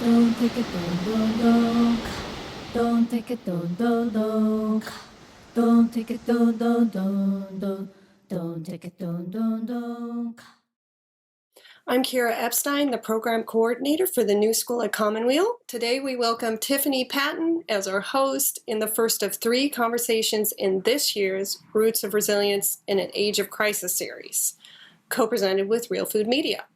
Don't take it, don't. Don't take it, don't. Don't take it, don't. Don't take it, don't. I'm Kira Epstein, the program coordinator for the New School at Commonweal. Today we welcome Tiffani Patton as our host in the first of 3 conversations in this year's Roots of Resilience in an Age of Crisis series, co-presented with Real Food Media.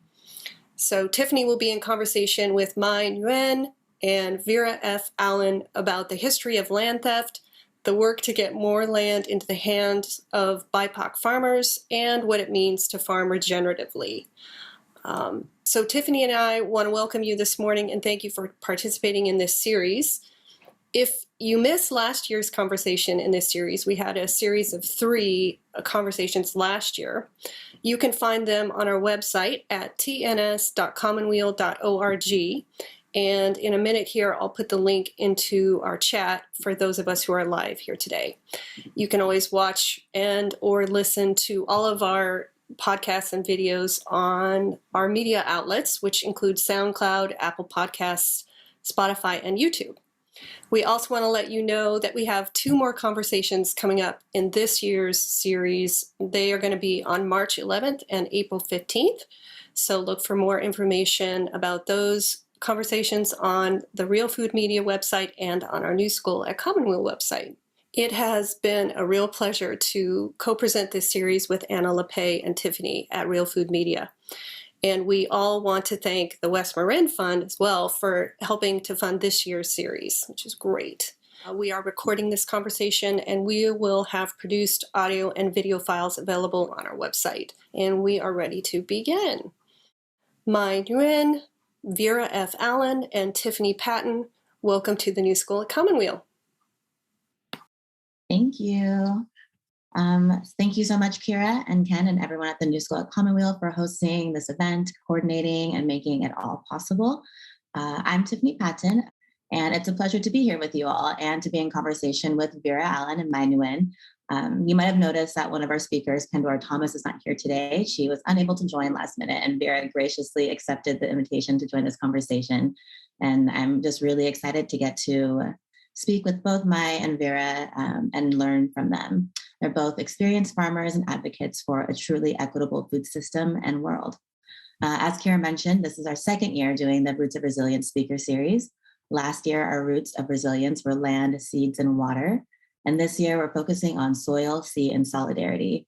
So Tiffani will be in conversation with Mai Nguyen and Vera F about the history of land theft, the work to get more land into the hands of BIPOC farmers, and what it means to farm regeneratively. So Tiffani and I want to welcome you this morning and thank you for participating in this series. If you missed last year's conversation in this series, we had a series of 3 conversations last year. You can find them on our website at tns.commonweal.org. And in a minute here, I'll put the link into our chat for those of us who are live here today. You can always watch and or listen to all of our podcasts and videos on our media outlets, which include SoundCloud, Apple Podcasts, Spotify, and YouTube. We also want to let you know that we have 2 more conversations coming up in this year's series. They are going to be on March 11th and April 15th. So look for more information about those conversations on the Real Food Media website and on our New School at Commonweal website. It has been a real pleasure to co-present this series with Anna LePay and Tiffani at Real Food Media. And we all want to thank the West Marin Fund as well for helping to fund this year's series, which is great. We are recording this conversation and we will have produced audio and video files available on our website. And we are ready to begin. Mai Nguyen, Vera F. and Tiffani Patton, welcome to the New School at Commonweal. Thank you. Thank you so much, Kira and Ken and everyone at the New School at Commonweal for hosting this event, coordinating, and making it all possible. I'm Tiffani Patton, and it's a pleasure to be here with you all and to be in conversation with Vera Allen and Mai Nguyen. You might have noticed that one of our speakers, Pandora Thomas, is not here today. She was unable to join last minute, and Vera graciously accepted the invitation to join this conversation. And I'm just really excited to get to speak with both Mai and Vera and learn from them. They're both experienced farmers and advocates for a truly equitable food system and world. As Kira mentioned, this is our 2nd year doing the Roots of Resilience speaker series. Last year, our Roots of Resilience were land, seeds, and water. And this year, we're focusing on soil, sea, and solidarity.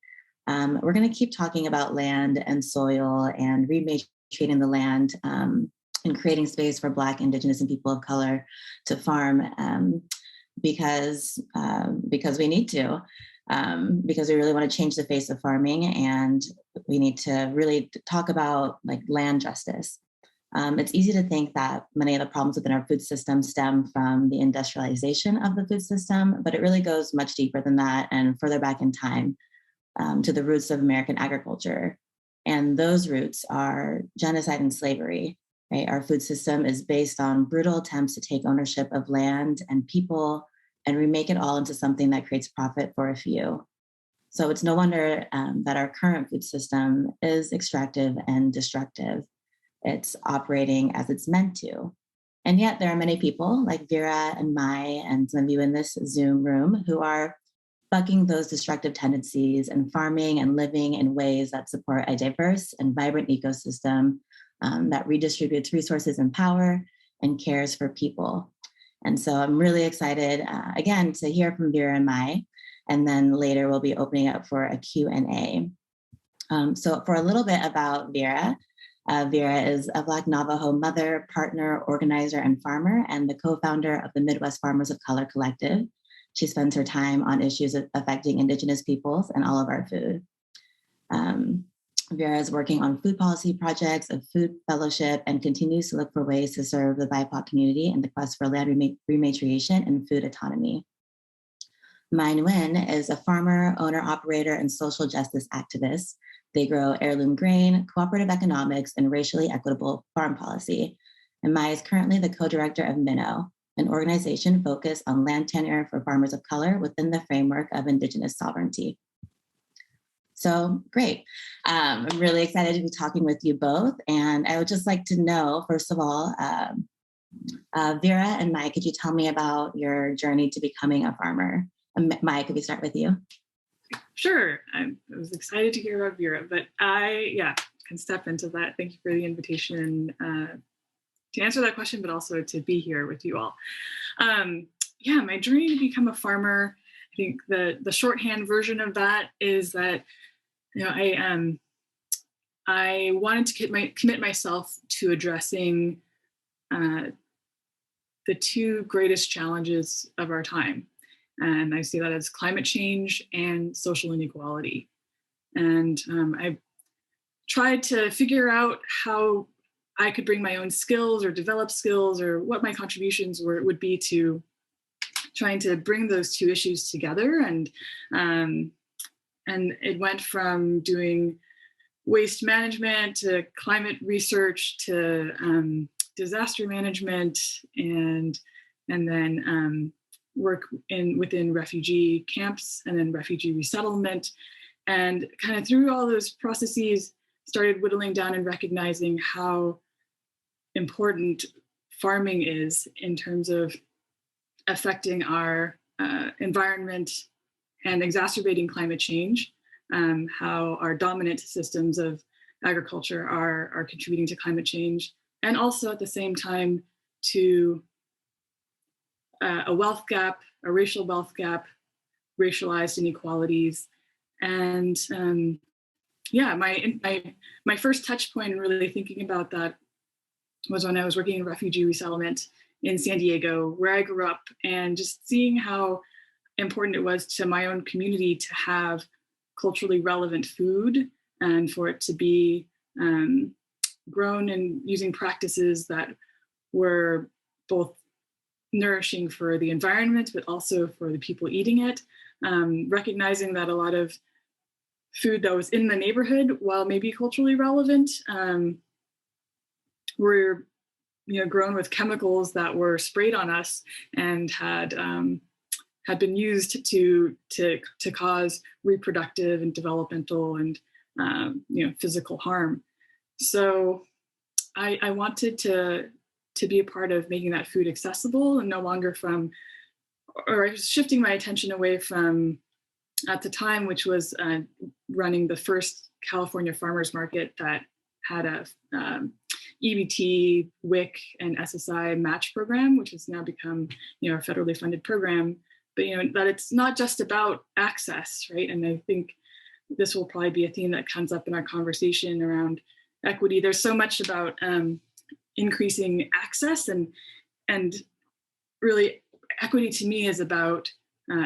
We're going to keep talking about land and soil and rematriating the land and creating space for Black, Indigenous, and people of color to farm because we need to, because we really want to change the face of farming, and we need to really talk about like land justice. It's easy to think that many of the problems within our food system stem from the industrialization of the food system, but it really goes much deeper than that and further back in time to the roots of American agriculture. And those roots are genocide and slavery. Right? Our food system is based on brutal attempts to take ownership of land and people and remake it all into something that creates profit for a few. So it's no wonder that our current food system is extractive and destructive. It's operating as it's meant to. And yet there are many people like Vera and Mai and some of you in this Zoom room who are bucking those destructive tendencies and farming and living in ways that support a diverse and vibrant ecosystem that redistributes resources and power and cares for people. And so I'm really excited, again, to hear from Vera and Mai, and then later we'll be opening up for a Q&A. So for a little bit about Vera, Vera is a Black Navajo mother, partner, organizer, and farmer, and the co-founder of the Midwest Farmers of Color Collective. She spends her time on issues affecting Indigenous peoples and all of our food. Vera is working on food policy projects, a food fellowship, and continues to look for ways to serve the BIPOC community in the quest for land rematriation and food autonomy. Mai Nguyen is a farmer, owner, operator, and social justice activist. They grow heirloom grain, cooperative economics, and racially equitable farm policy. And Mai is currently the co-director of Minnow, an organization focused on land tenure for farmers of color within the framework of Indigenous sovereignty. So great. I'm really excited to be talking with you both. And I would just like to know, first of all, Vera and Mai, could you tell me about your journey to becoming a farmer? Mai, could we start with you? Sure. I was excited to hear about Vera, but I can step into that. Thank you for the invitation to answer that question, but also to be here with you all. My journey to become a farmer, I think the shorthand version of that is that, I wanted to commit myself to addressing the two greatest challenges of our time. And I see that as climate change and social inequality. And I tried to figure out how I could bring my own skills or develop skills or what my contributions would be to trying to bring those two issues together. And it went from doing waste management to climate research to disaster management and then work within refugee camps and then refugee resettlement. And kind of through all those processes, started whittling down and recognizing how important farming is in terms of affecting our environment and exacerbating climate change, how our dominant systems of agriculture are contributing to climate change, and also at the same time to a wealth gap, a racial wealth gap, racialized inequalities. And my first touch point in really thinking about that was when I was working in refugee resettlement in San Diego, where I grew up, and just seeing how important it was to my own community to have culturally relevant food and for it to be grown and using practices that were both nourishing for the environment, but also for the people eating it. Recognizing that a lot of food that was in the neighborhood, while maybe culturally relevant, were grown with chemicals that were sprayed on us and had been used to cause reproductive and developmental and physical harm. So I wanted to be a part of making that food accessible and no longer I was shifting my attention away from, at the time, which was running the first California farmers market that had a EBT, WIC, and SSI match program, which has now become a federally funded program. But that it's not just about access, right? And I think this will probably be a theme that comes up in our conversation around equity. There's so much about increasing access, and really equity to me is about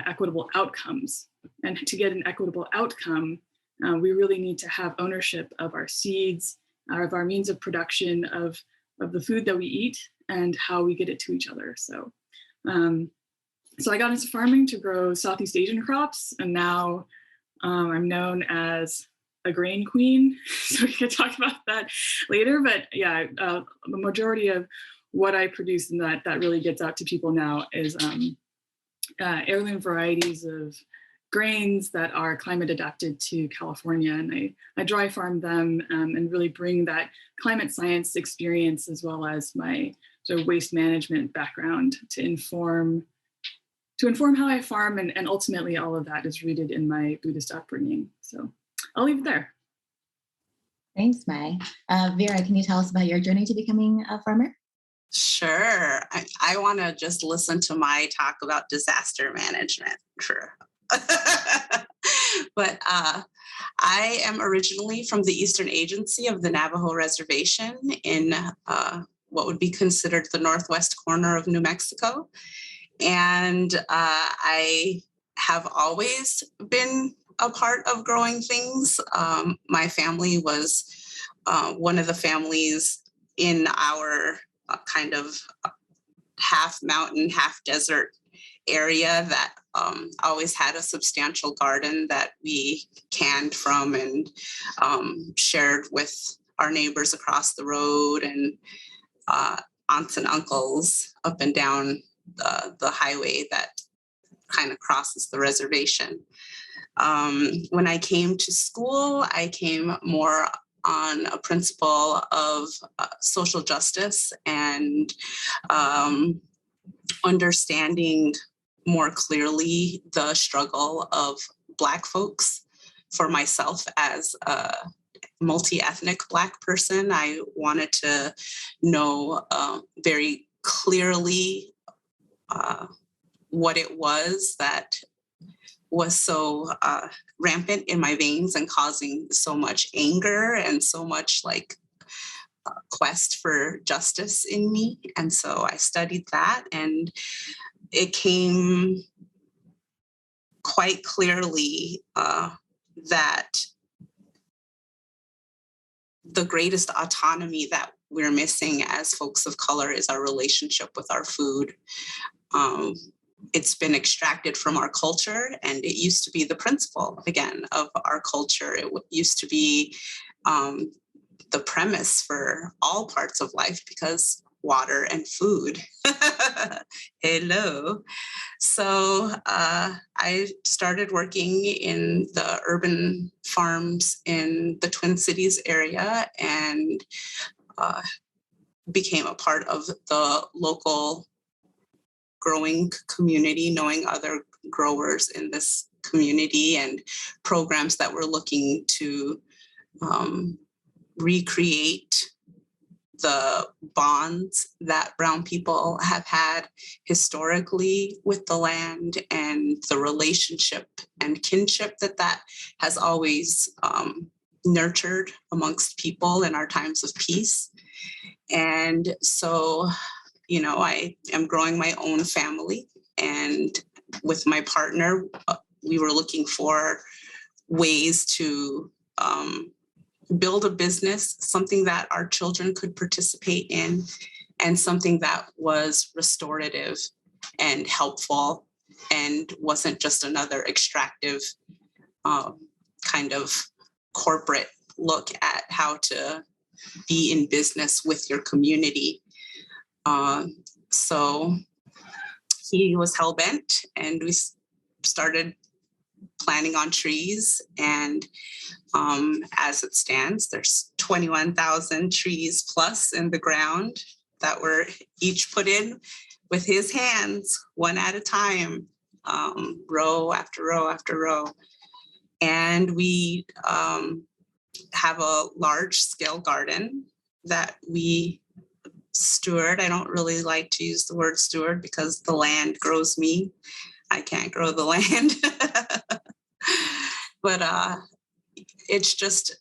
equitable outcomes. And to get an equitable outcome, we really need to have ownership of our seeds, of our means of production, of the food that we eat, and how we get it to each other. So I got into farming to grow Southeast Asian crops, and now I'm known as a grain queen. So we could talk about that later. But the majority of what I produce and that really gets out to people now is heirloom varieties of grains that are climate adapted to California. And I dry farm them and really bring that climate science experience as well as my sort of waste management background to inform how I farm, and ultimately all of that is rooted in my Buddhist upbringing. So I'll leave it there. Thanks, Mai. Vera, can you tell us about your journey to becoming a farmer? Sure. I want to just listen to Mai talk about disaster management. Sure. But I am originally from the Eastern Agency of the Navajo Reservation in what would be considered the northwest corner of New Mexico. And I have always been a part of growing things. My family was one of the families in our kind of half mountain, half desert area that always had a substantial garden that we canned from and shared with our neighbors across the road and aunts and uncles up and down the highway that kind of crosses the reservation. When I came to school, I came more on a principle of social justice and understanding more clearly the struggle of Black folks. For myself as a multi-ethnic Black person, I wanted to know very clearly what it was that was so rampant in my veins and causing so much anger and so much like quest for justice in me. And so I studied that, and it came quite clearly that the greatest autonomy that we're missing as folks of color is our relationship with our food. It's been extracted from our culture, and it used to be the principle, again, of our culture. It used to be the premise for all parts of life, because water and food. Hello. So I started working in the urban farms in the Twin Cities area and became a part of the local growing community, knowing other growers in this community and programs that were looking to recreate the bonds that Brown people have had historically with the land and the relationship and kinship that has always nurtured amongst people in our times of peace. And so, you know, I am growing my own family, and with my partner, we were looking for ways to build a business, something that our children could participate in, and something that was restorative and helpful and wasn't just another extractive kind of corporate look at how to be in business with your community. So he was hell-bent, and we started planting on trees. And as it stands, there's 21,000 trees plus in the ground that were each put in with his hands, one at a time, row after row after row. And we have a large-scale garden that we steward. I don't really like to use the word steward because the land grows me. I can't grow the land. But it's just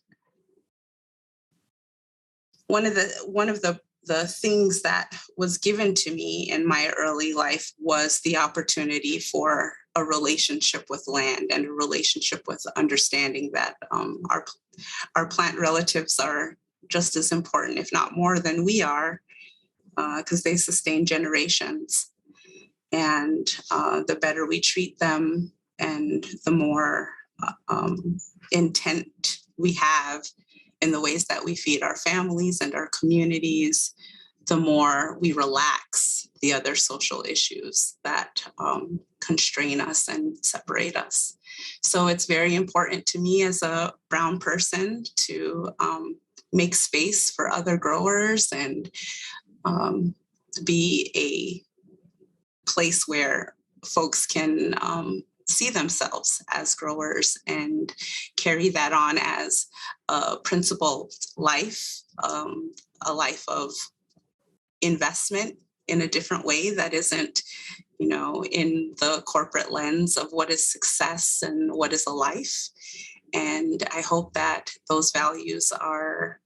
one of the things that was given to me in my early life was the opportunity for a relationship with land and a relationship with understanding that our plant relatives are just as important, if not more than we are, because they sustain generations. And the better we treat them and the more intent we have in the ways that we feed our families and our communities, the more we relax the other social issues that constrain us and separate us. So it's very important to me as a Brown person to make space for other growers and be a place where folks can see themselves as growers and carry that on as a principled life, a life of investment in a different way that isn't, you know, in the corporate lens of what is success and what is a life. And I hope that those values are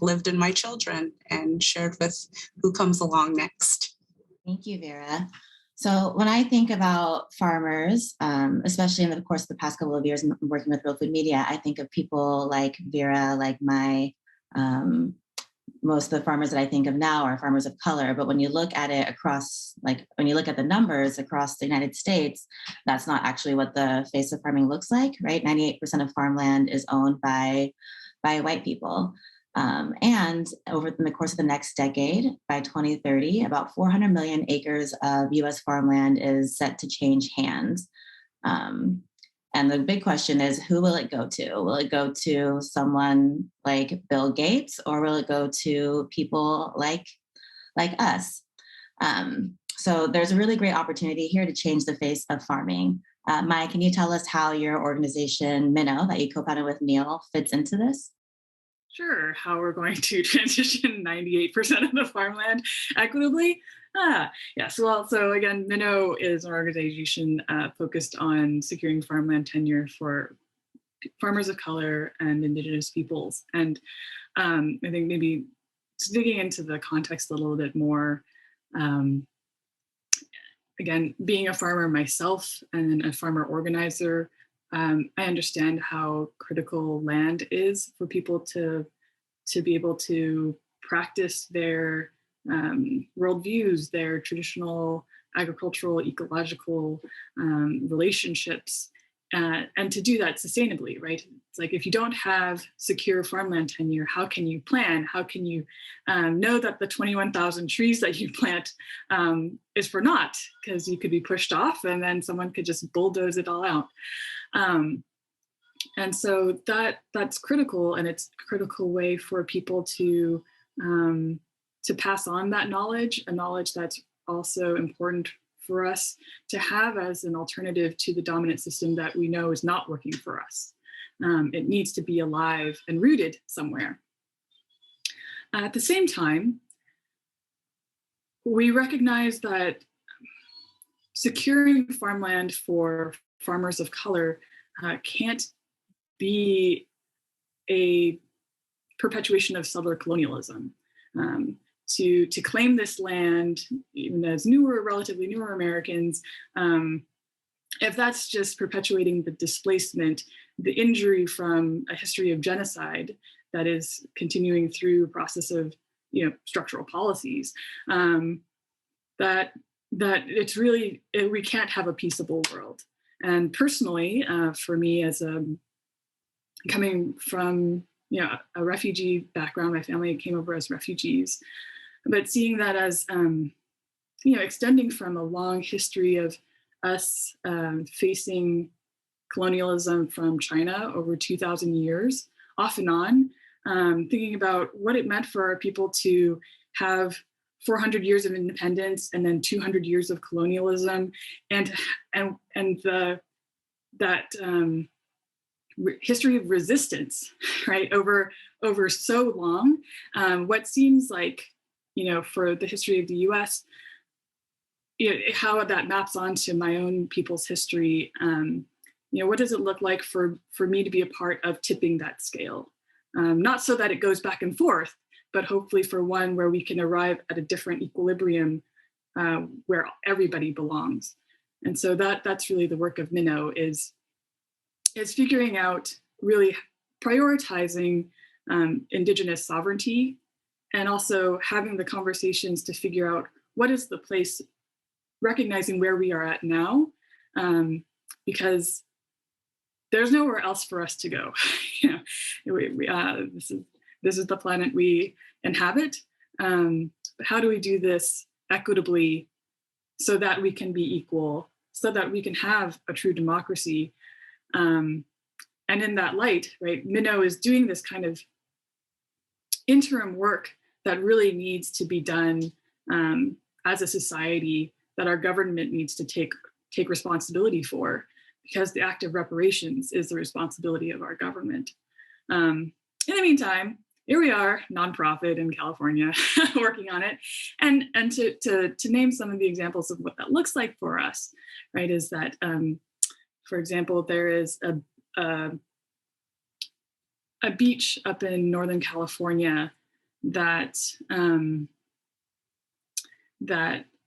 lived in my children and shared with who comes along next. Thank you, Vera. So when I think about farmers, especially in the course of the past couple of years working with Real Food Media, I think of people like Vera, like Mai. Most of the farmers that I think of now are farmers of color, but when you look at it across, like when you look at the numbers across the United States, that's not actually what the face of farming looks like, right? 98% of farmland is owned by white people. And over the course of the next decade, by 2030, about 400 million acres of US farmland is set to change hands. And the big question is, who will it go to? Will it go to someone like Bill Gates, or will it go to people like us? So there's a really great opportunity here to change the face of farming. Mai, can you tell us how your organization, Minnow, that you co-founded with Neil, fits into this? Sure, how we're going to transition 98% of the farmland equitably. Yes, well, so again, Minnow is an organization focused on securing farmland tenure for farmers of color and Indigenous peoples. And I think maybe digging into the context a little bit more, again, being a farmer myself and a farmer organizer, I understand how critical land is for people to be able to practice their worldviews, their traditional agricultural, ecological relationships, and to do that sustainably, right? It's like, if you don't have secure farmland tenure, how can you plan? How can you know that the 21,000 trees that you plant is for naught? Because you could be pushed off and then someone could just bulldoze it all out. And so that's critical, and it's a critical way for people to pass on that knowledge, a knowledge that's also important for us to have as an alternative to the dominant system that we know is not working for us. It needs to be alive and rooted somewhere. At the same time, we recognize that securing farmland for farmers of color can't be a perpetuation of settler colonialism. To claim this land, even as relatively newer Americans, if that's just perpetuating the displacement, the injury from a history of genocide that is continuing through a process of, structural policies, that it's really, we can't have a peaceable world. And personally, for me, as coming from a refugee background, my family came over as refugees, but seeing that as extending from a long history of us facing colonialism from China over 2,000 years, off and on, thinking about what it meant for our people to have 400 years of independence and then 200 years of colonialism, and that history of resistance, right, over so long. What seems like, for the history of the U.S., how that maps onto my own people's history. What does it look like for me to be a part of tipping that scale? Not so that it goes back and forth, but hopefully for one where we can arrive at a different equilibrium where everybody belongs. And so that's really the work of Minnow, is figuring out, really prioritizing Indigenous sovereignty, and also having the conversations to figure out what is the place, recognizing where we are at now, because there's nowhere else for us to go. This is the planet we inhabit. But how do we do this equitably so that we can be equal, so that we can have a true democracy? And in that light, right, Minnow is doing this kind of interim work that really needs to be done as a society, that our government needs to take responsibility for, because the act of reparations is the responsibility of our government. In the meantime, here we are, nonprofit in California, working on it. And to name some of the examples of what that looks like for us, right, is that, for example, there is a beach up in Northern California that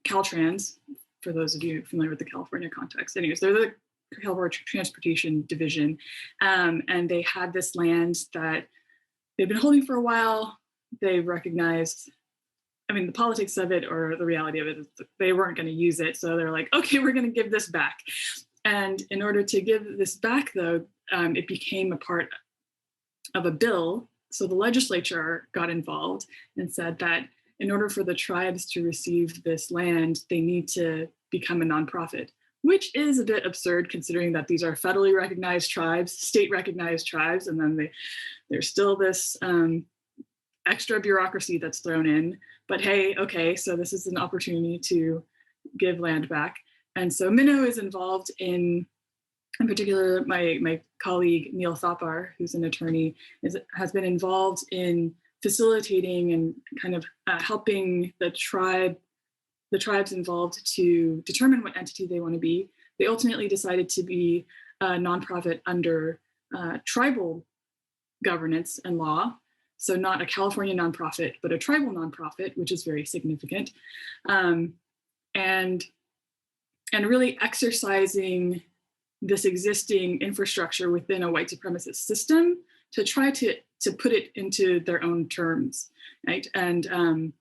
Caltrans, for those of you familiar with the California context, anyways, they're the California Transportation Division, and they had this land that they've been holding for a while. They recognized, the politics of it, or the reality of it, is that they weren't going to use it. So they're like, okay, we're going to give this back. And in order to give this back, though, it became a part of a bill. So the legislature got involved and said that in order for the tribes to receive this land, they need to become a nonprofit, which is a bit absurd considering that these are federally recognized tribes, state recognized tribes, and then there's still this extra bureaucracy that's thrown in. But hey, okay, so this is an opportunity to give land back. And so Minnow is involved in particular, my colleague Neil Thapar, who's an attorney, has been involved in facilitating and kind of helping the tribes involved to determine what entity they want to be. They ultimately decided to be a nonprofit under tribal governance and law. So not a California nonprofit, but a tribal nonprofit, which is very significant. And really exercising this existing infrastructure within a white supremacist system to try to put it into their own terms, right? And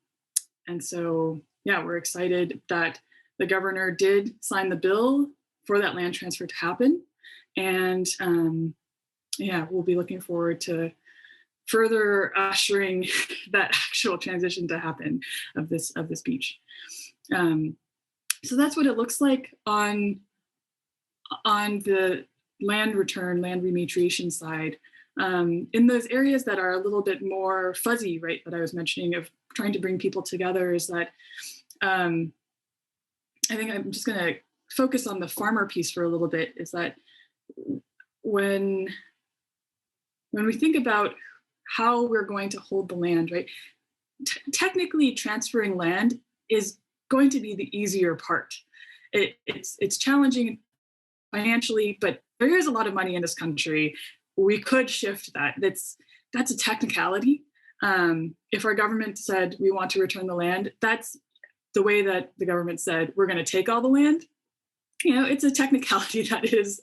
so, yeah, we're excited that the governor did sign the bill for that land transfer to happen. And yeah, we'll be looking forward to further ushering that actual transition to happen of this beach. So that's what it looks like on the land return, land rematriation side. In those areas that are a little bit more fuzzy, right, that I was mentioning of trying to bring people together, is that I think I'm just going to focus on the farmer piece for a little bit, is that when we think about how we're going to hold the land, right, technically transferring land is going to be the easier part. It's challenging financially, but there is a lot of money in this country. We could shift that. That's a technicality. If our government said we want to return the land, that's the way that the government said we're going to take all the land. You know, it's a technicality that is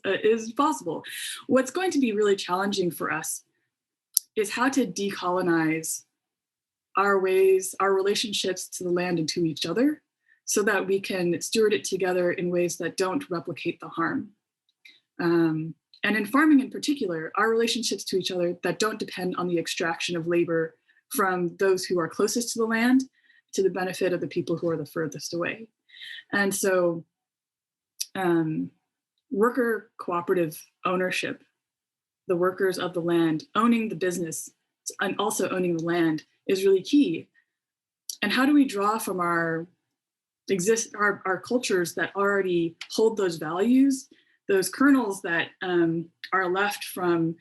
possible. What's going to be really challenging for us is how to decolonize our ways, our relationships to the land and to each other, so that we can steward it together in ways that don't replicate the harm. And in farming in particular, our relationships to each other that don't depend on the extraction of labor from those who are closest to the land to the benefit of the people who are the furthest away. And so worker cooperative ownership, the workers of the land, owning the business and also owning the land is really key. And how do we draw from our cultures that already hold those values, those kernels that are left from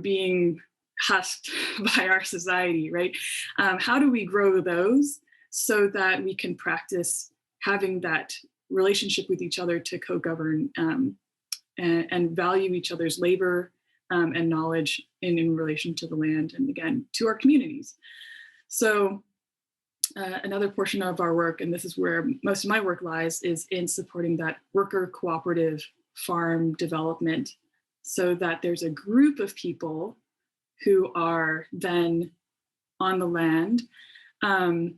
being husked by our society, right? How do we grow those so that we can practice having that relationship with each other to co-govern and value each other's labor and knowledge in relation to the land and, again, to our communities. So another portion of our work, and this is where most of my work lies, is in supporting that worker cooperative farm development, so that there's a group of people who are then on the land, and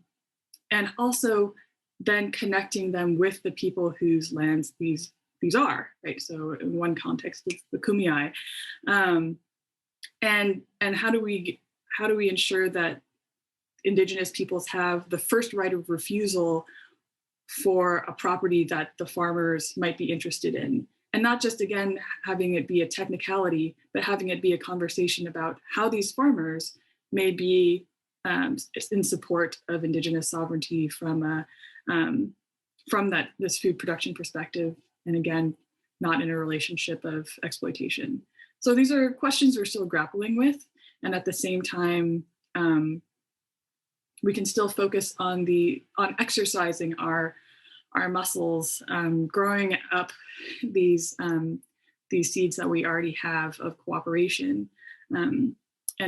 also then connecting them with the people whose lands these are, right? So in one context, it's the Kumeyaay, and how do we ensure that Indigenous peoples have the first right of refusal for a property that the farmers might be interested in? And not just, again, having it be a technicality, but having it be a conversation about how these farmers may be in support of Indigenous sovereignty from this food production perspective, and again, not in a relationship of exploitation. So these are questions we're still grappling with, and at the same time, we can still focus on exercising our muscles, growing up these seeds that we already have of cooperation. And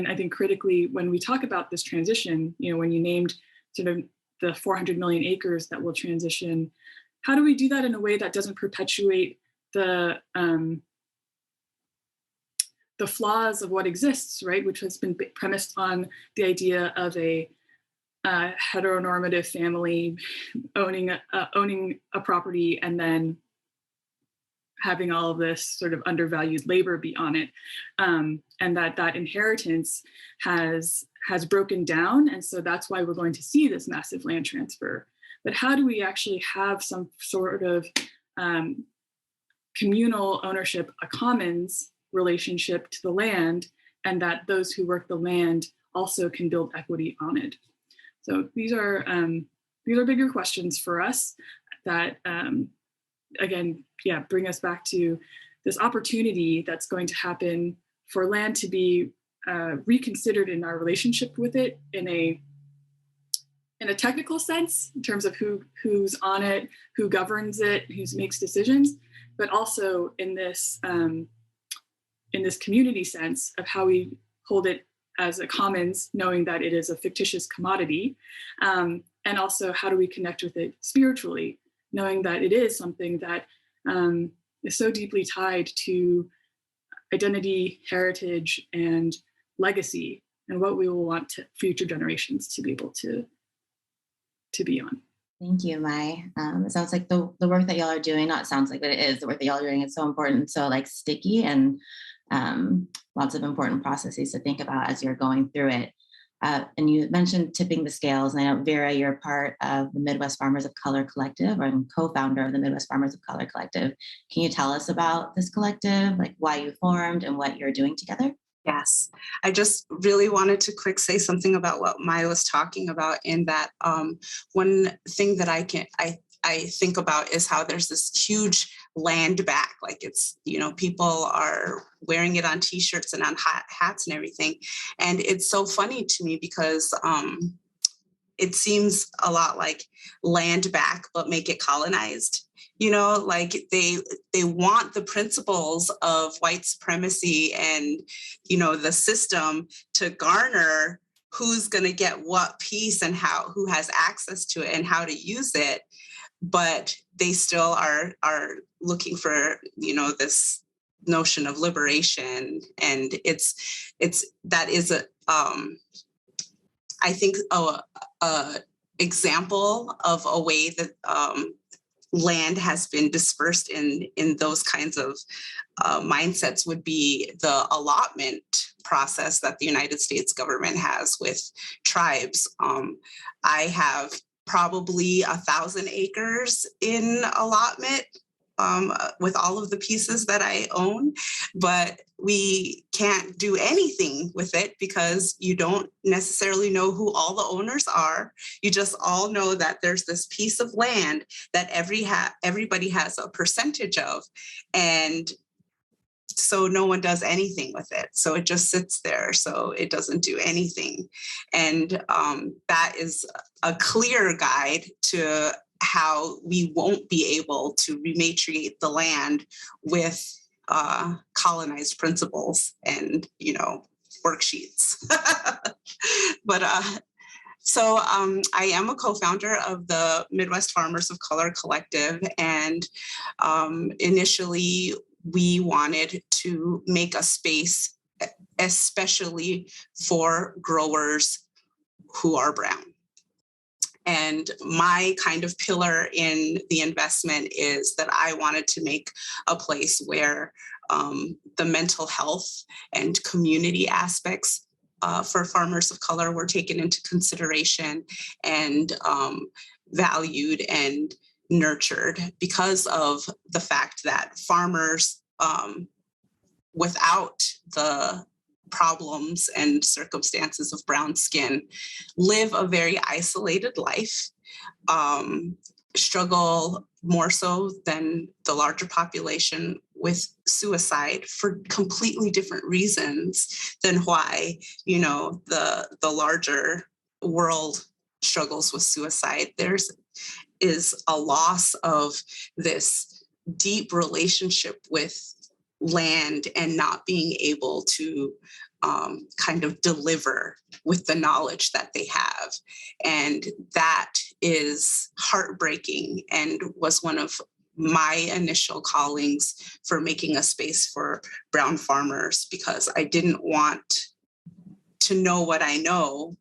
I think critically, when we talk about this transition, when you named sort of the 400 million acres that will transition, how do we do that in a way that doesn't perpetuate the flaws of what exists, right? Which has been premised on the idea of a heteronormative family owning a property and then having all of this sort of undervalued labor be on it, and that inheritance has broken down, and so that's why we're going to see this massive land transfer. But how do we actually have some sort of communal ownership, a commons relationship to the land, and that those who work the land also can build equity on it. So these are bigger questions for us that, again, bring us back to this opportunity that's going to happen for land to be reconsidered in our relationship with it in a technical sense, in terms of who's on it, who governs it, who makes decisions, but also in this community sense of how we hold it as a commons, knowing that it is a fictitious commodity, and also how do we connect with it spiritually, knowing that it is something that is so deeply tied to identity, heritage, and legacy, and what we will want future generations to be able to be on. Thank you, Mai. It sounds like the work that y'all are doing, not sounds like, but it is, the work that y'all are doing is so important, so like sticky, and lots of important processes to think about as you're going through it. And you mentioned tipping the scales, and I know, Vera, you're part of the Midwest Farmers of Color Collective, and co-founder of the Midwest Farmers of Color Collective. Can you tell us about this collective, like why you formed and what you're doing together? Yes, I just really wanted to quick say something about what Maya was talking about, in that one thing that I think about is how there's this huge land back, like it's, people are wearing it on t-shirts and on hats and everything. And it's so funny to me because it seems a lot like land back, but make it colonized. Like they want the principles of white supremacy and, the system to garner who's going to get what piece and who has access to it and how to use it. But they still are looking for, this notion of liberation. And that is I think a example of a way that land has been dispersed in those kinds of mindsets would be the allotment process that the United States government has with tribes. I have probably 1,000 acres in allotment with all of the pieces that I own, but we can't do anything with it because you don't necessarily know who all the owners are. You just all know that there's this piece of land that everybody has a percentage of, and so no one does anything with it. So it just sits there. So it doesn't do anything. And that is a clear guide to how we won't be able to rematriate the land with colonized principles and, worksheets. But so I am a co-founder of the Midwest Farmers of Color Collective. And initially, we wanted to make a space especially for growers who are brown. And my kind of pillar in the investment is that I wanted to make a place where the mental health and community aspects for farmers of color were taken into consideration and valued and nurtured, because of the fact that farmers, without the problems and circumstances of brown skin, live a very isolated life, struggle more so than the larger population with suicide for completely different reasons than why, the larger world struggles with suicide. Is a loss of this deep relationship with land and not being able to kind of deliver with the knowledge that they have. And that is heartbreaking and was one of my initial callings for making a space for brown farmers, because I didn't want to know what I know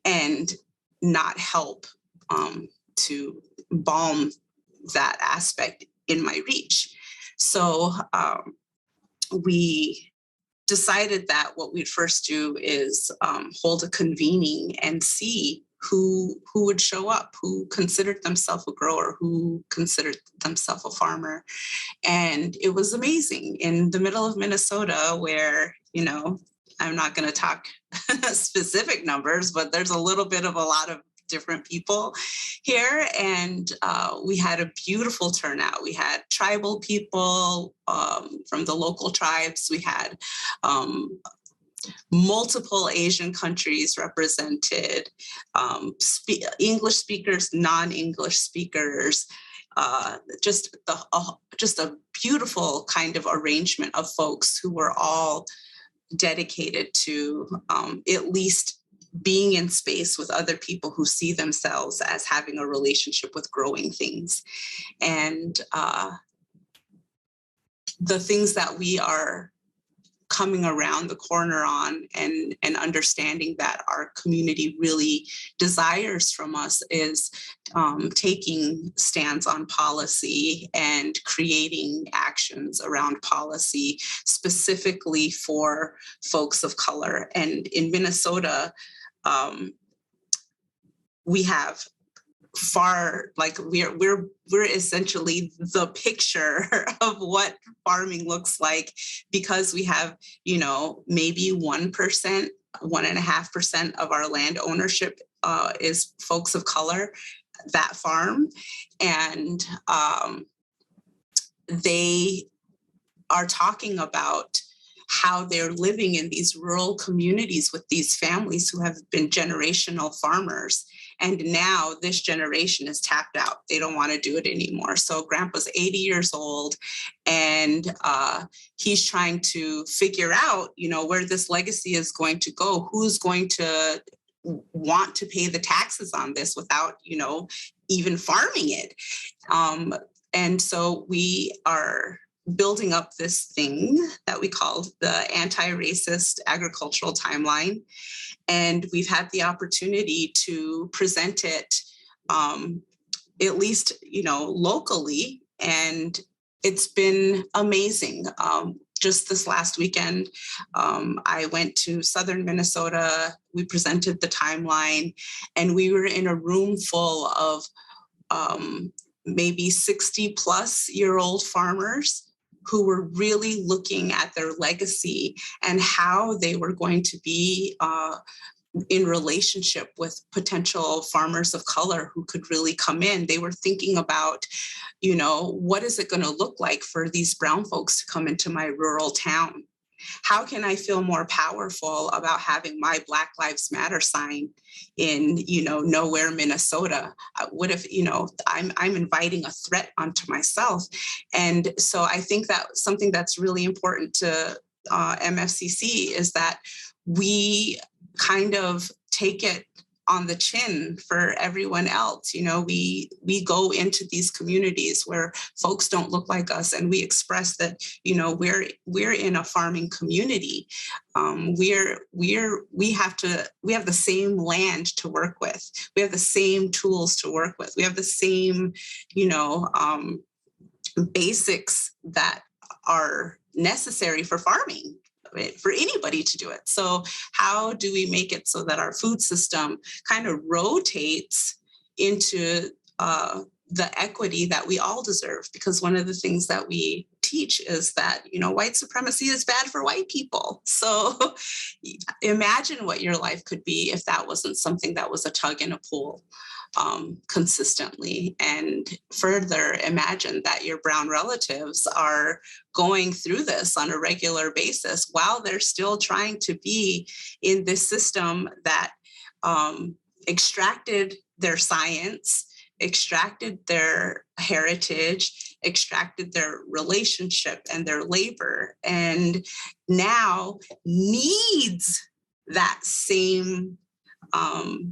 and not help to balm that aspect in my reach. So we decided that what we'd first do is hold a convening and see who would show up, who considered themselves a grower, who considered themselves a farmer. And it was amazing in the middle of Minnesota where, you know, I'm not going to talk specific numbers, but there's a little bit of a lot of different people here. And we had a beautiful turnout. We had tribal people from the local tribes. We had multiple Asian countries represented, English speakers, non-English speakers, just a beautiful kind of arrangement of folks who were all dedicated to at least being in space with other people who see themselves as having a relationship with growing things. And the things that we are coming around the corner on and understanding that our community really desires from us is taking stands on policy and creating actions around policy specifically for folks of color. And in Minnesota, we have we're essentially the picture of what farming looks like, because we have, you know, maybe 1%, 1.5% of our land ownership is folks of color that farm. And they are talking about how they're living in these rural communities with these families who have been generational farmers. And now this generation is tapped out. They don't want to do it anymore. So grandpa's 80 years old and he's trying to figure out, you know, where this legacy is going to go, who's going to want to pay the taxes on this without, you know, even farming it. And so we are building up this thing that we called the Anti-Racist Agricultural Timeline. And we've had the opportunity to present it at least, you know, locally. And it's been amazing. Just this last weekend, I went to southern Minnesota. We presented the timeline and we were in a room full of maybe 60-plus-year-old farmers who were really looking at their legacy and how they were going to be in relationship with potential farmers of color who could really come in. They were thinking about, you know, what is it going to look like for these brown folks to come into my rural town? How can I feel more powerful about having my Black Lives Matter sign in, you know, nowhere, Minnesota? What if, you know, I'm inviting a threat onto myself? And so I think that something that's really important to MFCC is that we kind of take it on the chin for everyone else. You know, we go into these communities where folks don't look like us and we express that, you know, we're in a farming community. We have the same land to work with. We have the same tools to work with. We have the same, you know, basics that are necessary for farming, for anybody to do it. So how do we make it so that our food system kind of rotates into the equity that we all deserve? Because one of the things that we teach is that, you know, white supremacy is bad for white people. So imagine what your life could be if that wasn't something that was a tug and a pull consistently. And further, imagine that your brown relatives are going through this on a regular basis while they're still trying to be in this system that extracted their science, extracted their heritage, extracted their relationship and their labor, and now needs that same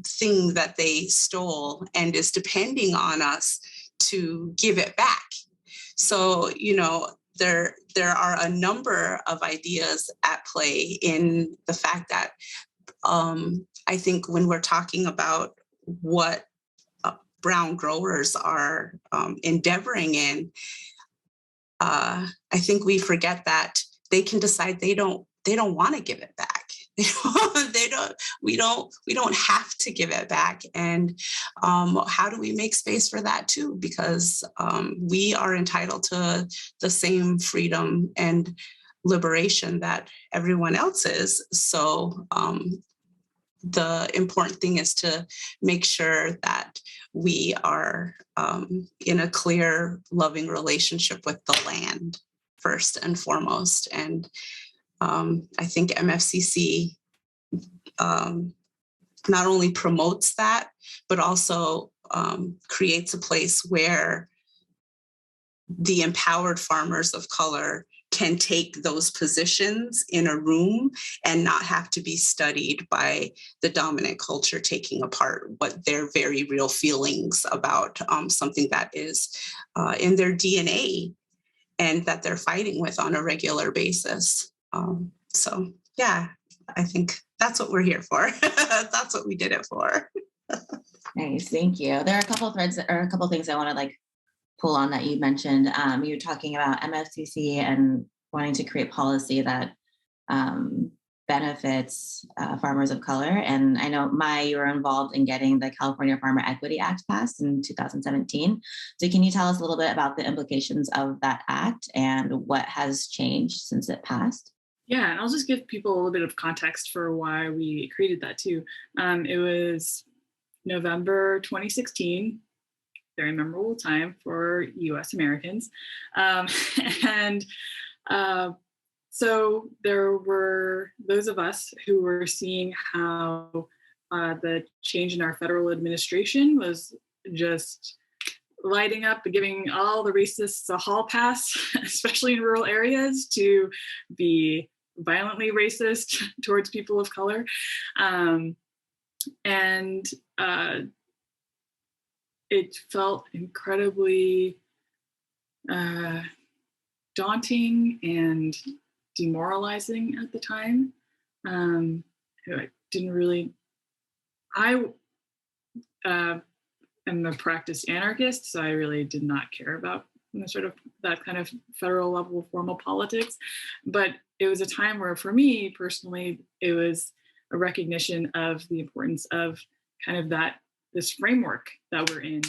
thing that they stole and is depending on us to give it back. So, you know, there are a number of ideas at play in the fact that I think when we're talking about what brown growers are endeavoring in, I think we forget that they can decide they don't want to give it back. we don't have to give it back. And how do we make space for that too? Because we are entitled to the same freedom and liberation that everyone else is. So the important thing is to make sure that we are in a clear, loving relationship with the land first and foremost. And I think MFCC not only promotes that, but also creates a place where the empowered farmers of color can take those positions in a room and not have to be studied by the dominant culture taking apart what their very real feelings about something that is in their DNA and that they're fighting with on a regular basis. So yeah, I think that's what we're here for. That's what we did it for. Nice, thank you. There are a couple of threads or a couple of things I want to like pull on that you mentioned. You're talking about MFCC and wanting to create policy that benefits farmers of color. And I know, Mai, you were involved in getting the California Farmer Equity Act passed in 2017. So can you tell us a little bit about the implications of that act and what has changed since it passed? Yeah, and I'll just give people a little bit of context for why we created that too. It was November 2016, very memorable time for US Americans. So there were those of us who were seeing how the change in our federal administration was just lighting up and giving all the racists a hall pass, especially in rural areas, to be violently racist towards people of color. It felt incredibly daunting and demoralizing at the time. I am a practiced anarchist, so I really did not care about sort of that kind of federal level formal politics. But it was a time where, for me personally, it was a recognition of the importance of kind of this framework that we're in,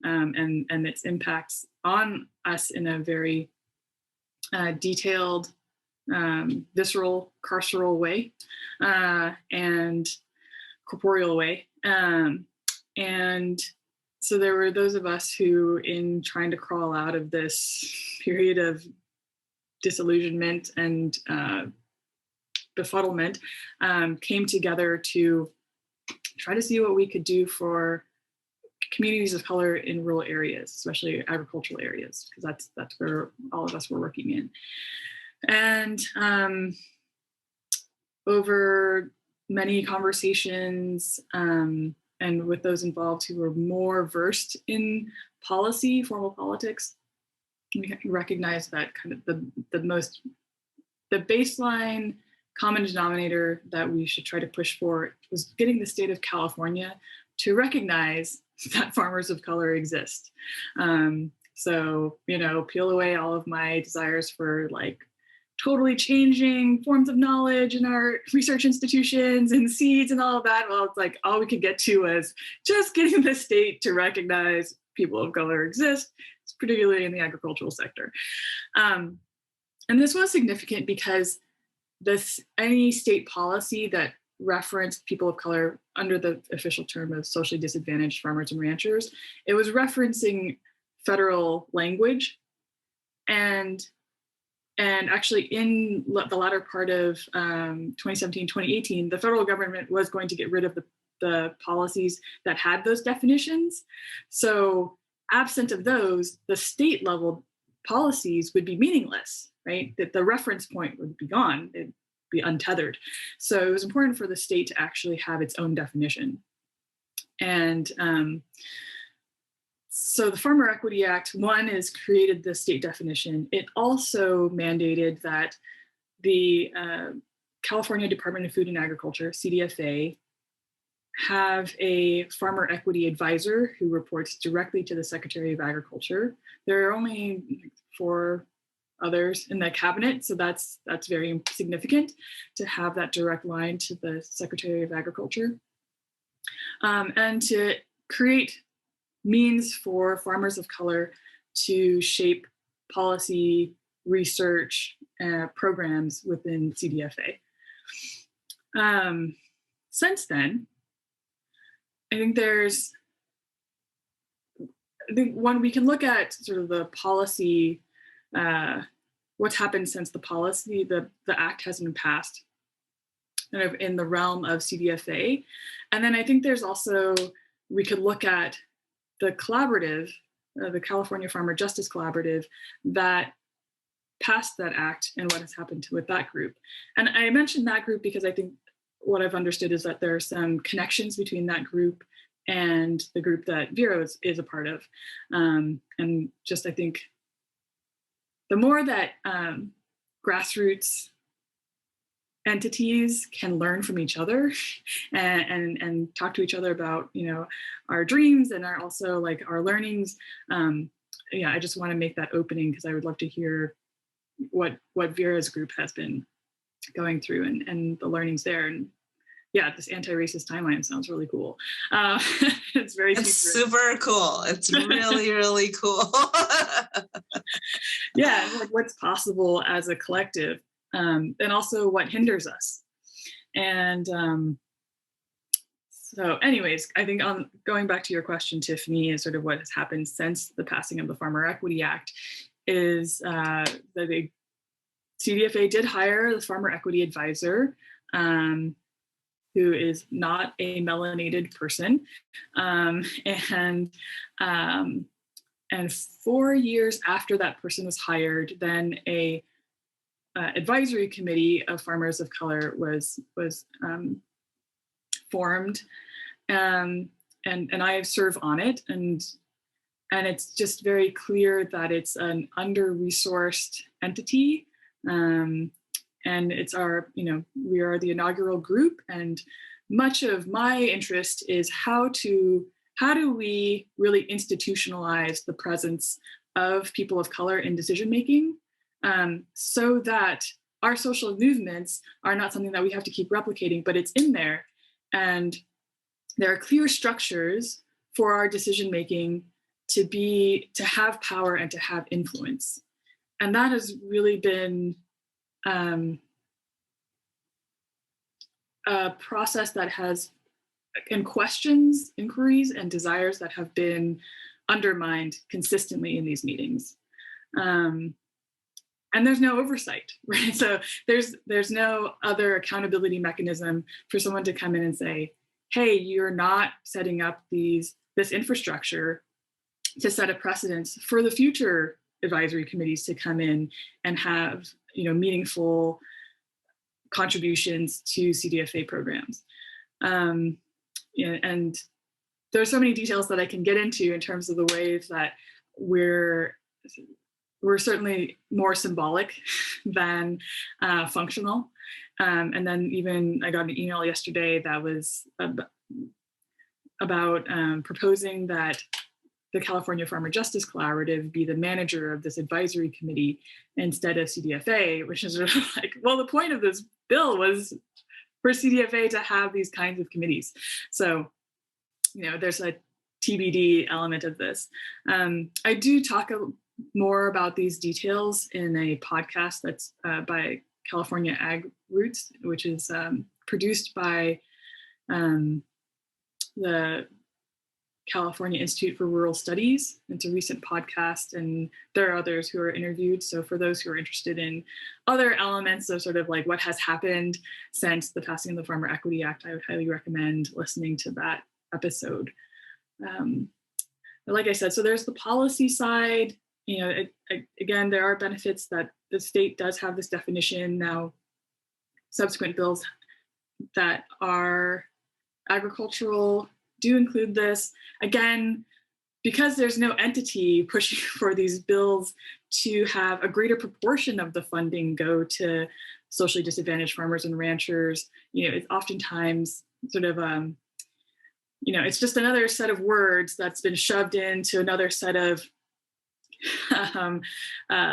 and its impacts on us in a very detailed, visceral, carceral way, and corporeal way. And so there were those of us who, in trying to crawl out of this period of disillusionment and befuddlement, came together to try to see what we could do for communities of color in rural areas, especially agricultural areas, because that's where all of us were working in. And over many conversations, and with those involved who were more versed in policy, formal politics, we recognize that kind of the baseline common denominator that we should try to push for was getting the state of California to recognize that farmers of color exist. So, peel away all of my desires for like totally changing forms of knowledge in our research institutions and seeds and all of that. Well, it's like all we could get to was just getting the state to recognize people of color exist, particularly in the agricultural sector. And this was significant because any state policy that referenced people of color under the official term of socially disadvantaged farmers and ranchers, it was referencing federal language. And actually in the latter part of 2017, 2018, the federal government was going to get rid of the policies that had those definitions. So absent of those, the state level policies would be meaningless, right? That the reference point would be gone. It'd be untethered. So it was important for the state to actually have its own definition. And so the Farmer Equity Act, one, is created the state definition. It also mandated that the California Department of Food and Agriculture, CDFA, have a farmer equity advisor who reports directly to the Secretary of Agriculture. There are only 4 others in the cabinet. So that's very significant to have that direct line to the Secretary of Agriculture. And to create means for farmers of color to shape policy, research, programs within CDFA. Since then, I think when we can look at sort of the policy, what's happened since the act has been passed, kind of in the realm of CDFA. And then I think there's also, we could look at the collaborative, the California Farmer Justice Collaborative, that passed that act and what has happened with that group. And I mentioned that group because I think what I've understood is that there are some connections between that group and the group that Vera is a part of. And just, I think the more that grassroots entities can learn from each other and talk to each other about, our dreams and also like our learnings. I just want to make that opening because I would love to hear what Vera's group has been going through and the learnings there. And yeah, this anti-racist timeline sounds really cool. It's super cool. It's really, really cool. Yeah, like what's possible as a collective, and also what hinders us. And so anyways, I think going back to your question, Tiffany, is sort of what has happened since the passing of the Farmer Equity Act is that the CDFA did hire the Farmer Equity Advisor, who is not a melanated person. And 4 years after that person was hired, then a advisory committee of farmers of color was formed, and I serve on it, and it's just very clear that it's an under-resourced entity, and it's our, we are the inaugural group, and much of my interest is how do we really institutionalize the presence of people of color in decision making, so that our social movements are not something that we have to keep replicating, but it's in there, and there are clear structures for our decision making to have power and to have influence. And that has really been a process that has, and questions, inquiries, and desires that have been undermined consistently in these meetings. And there's no oversight, right? So there's no other accountability mechanism for someone to come in and say, hey, you're not setting up this infrastructure to set a precedence for the future advisory committees to come in and have, meaningful contributions to CDFA programs. And there's so many details that I can get into in terms of the ways that we're certainly more symbolic than functional. And then even I got an email yesterday that was about proposing that the California Farmer Justice Collaborative be the manager of this advisory committee instead of CDFA, which is like, well, the point of this bill was for CDFA to have these kinds of committees. So, there's a TBD element of this. I do talk more about these details in a podcast that's by California Ag Roots, which is produced by the California Institute for Rural Studies. It's a recent podcast, and there are others who are interviewed. So for those who are interested in other elements of sort of like what has happened since the passing of the Farmer Equity Act, I would highly recommend listening to that episode. Like I said, so there's the policy side. Again, there are benefits that the state does have this definition now. Subsequent bills that are agricultural do include this. Again, because there's no entity pushing for these bills to have a greater proportion of the funding go to socially disadvantaged farmers and ranchers, it's oftentimes sort of, it's just another set of words that's been shoved into another set of